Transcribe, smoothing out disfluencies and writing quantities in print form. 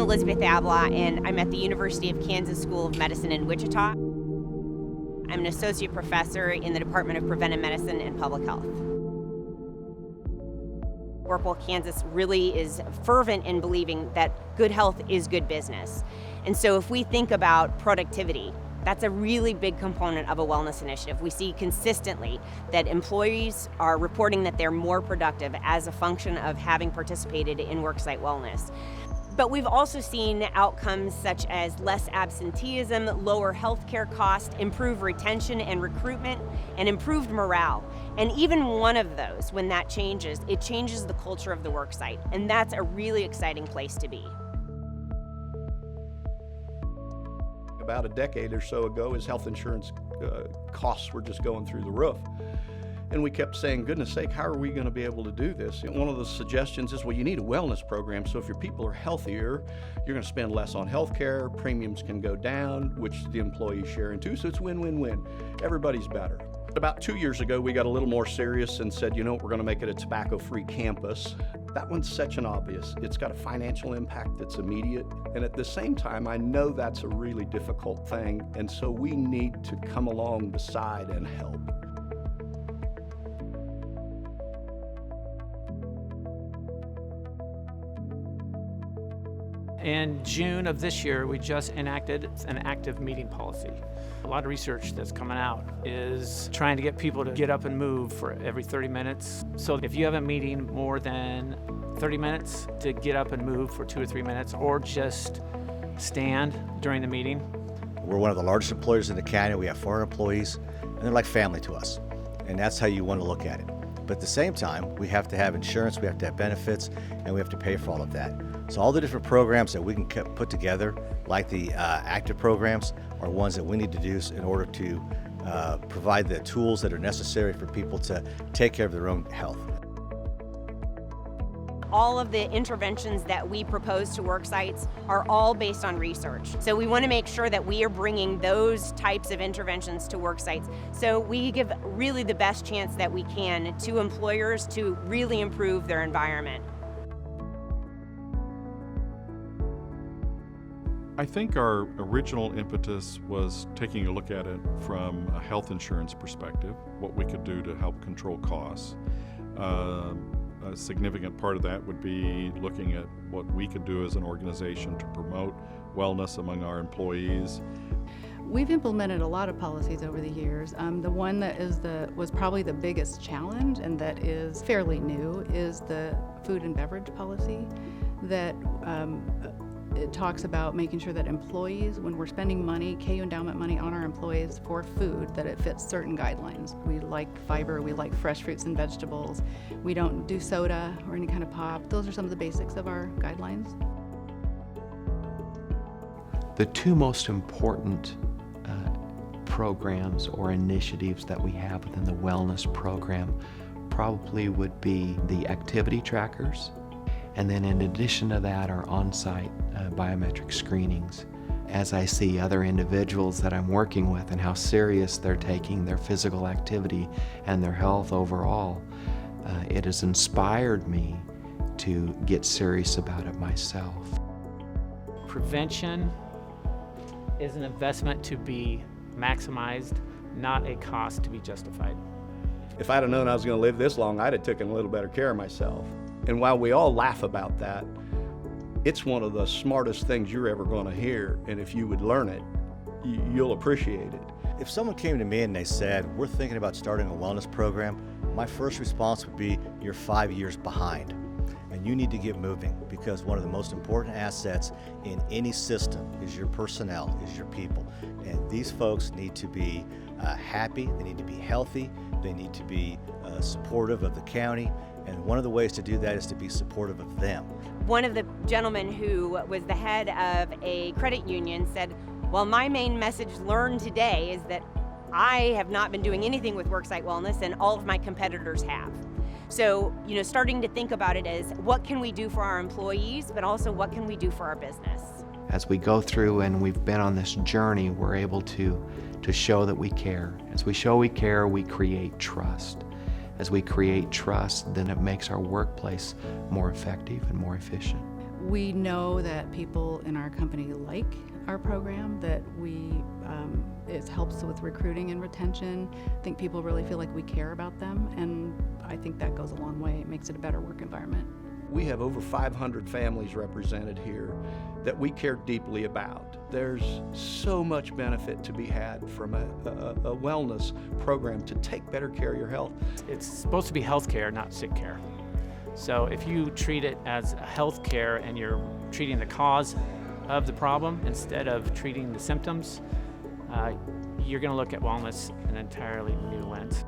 Elizabeth Ablah, and I'm at the University of Kansas School of Medicine in Wichita. I'm an associate professor in the Department of Preventive Medicine and Public Health. Whirlpool, Kansas really is fervent in believing that good health is good business. And so if we think about productivity, that's a really big component of a wellness initiative. We see consistently that employees are reporting that they're more productive as a function of having participated in worksite wellness. But we've also seen outcomes such as less absenteeism, lower healthcare costs, improved retention and recruitment, and improved morale. And even one of those, when that changes, it changes the culture of the worksite. And that's a really exciting place to be. About a decade or so ago, as health insurance costs were just going through the roof. And we kept saying, goodness sake, how are we going to be able to do this? And one of the suggestions is, well, you need a wellness program. So if your people are healthier, you're going to spend less on health care, premiums can go down, which the employees share in too. So it's win-win-win. Everybody's better. About 2 years ago, we got a little more serious and said, you know what, we're going to make it a tobacco-free campus. That one's such an obvious. It's got a financial impact that's immediate. And at the same time, I know that's a really difficult thing. And so we need to come along beside and help. In June of this year, we just enacted an active meeting policy. A lot of research that's coming out is trying to get people to get up and move for every 30 minutes. So if you have a meeting more than 30 minutes, to get up and move for 2 or 3 minutes, or just stand during the meeting. We're one of the largest employers in the county. We have 400 employees, and they're like family to us. And that's how you want to look at it. But at the same time, we have to have insurance, we have to have benefits, and we have to pay for all of that. So all the different programs that we can put together, like the active programs, are ones that we need to do in order to provide the tools that are necessary for people to take care of their own health. All of the interventions that we propose to work sites are all based on research. So we want to make sure that we are bringing those types of interventions to work sites. So we give really the best chance that we can to employers to really improve their environment. I think our original impetus was taking a look at it from a health insurance perspective, what we could do to help control costs. A significant part of that would be looking at what we could do as an organization to promote wellness among our employees. We've implemented a lot of policies over the years. The one that was probably the biggest challenge, and that is fairly new, is the food and beverage policy that it talks about making sure that employees, when we're spending money, KU endowment money on our employees for food, that it fits certain guidelines. We like fiber, we like fresh fruits and vegetables. We don't do soda or any kind of pop. Those are some of the basics of our guidelines. The two most important programs or initiatives that we have within the wellness program probably would be the activity trackers, and then in addition to that, our on-site biometric screenings. As I see other individuals that I'm working with and how serious they're taking their physical activity and their health overall, it has inspired me to get serious about it myself. Prevention is an investment to be maximized, not a cost to be justified. If I'd have known I was going to live this long, I'd have taken a little better care of myself. And while we all laugh about that, it's one of the smartest things you're ever going to hear. And if you would learn it, you'll appreciate it. If someone came to me and they said, we're thinking about starting a wellness program, my first response would be, you're 5 years behind. And you need to get moving, because one of the most important assets in any system is your personnel, is your people. And these folks need to be happy, they need to be healthy, they need to be supportive of the county. And one of the ways to do that is to be supportive of them. One of the gentlemen who was the head of a credit union said, well, my main message learned today is that I have not been doing anything with worksite wellness and all of my competitors have. So, starting to think about it as what can we do for our employees, but also what can we do for our business? As we go through and we've been on this journey, we're able to show that we care. As we show we care, we create trust. As we create trust, then it makes our workplace more effective and more efficient. We know that people in our company like our program, that it helps with recruiting and retention. I think people really feel like we care about them, and I think that goes a long way. It makes it a better work environment. We have over 500 families represented here that we care deeply about. There's so much benefit to be had from a wellness program to take better care of your health. It's supposed to be health care, not sick care. So if you treat it as health care and you're treating the cause of the problem instead of treating the symptoms, you're going to look at wellness in an entirely new lens.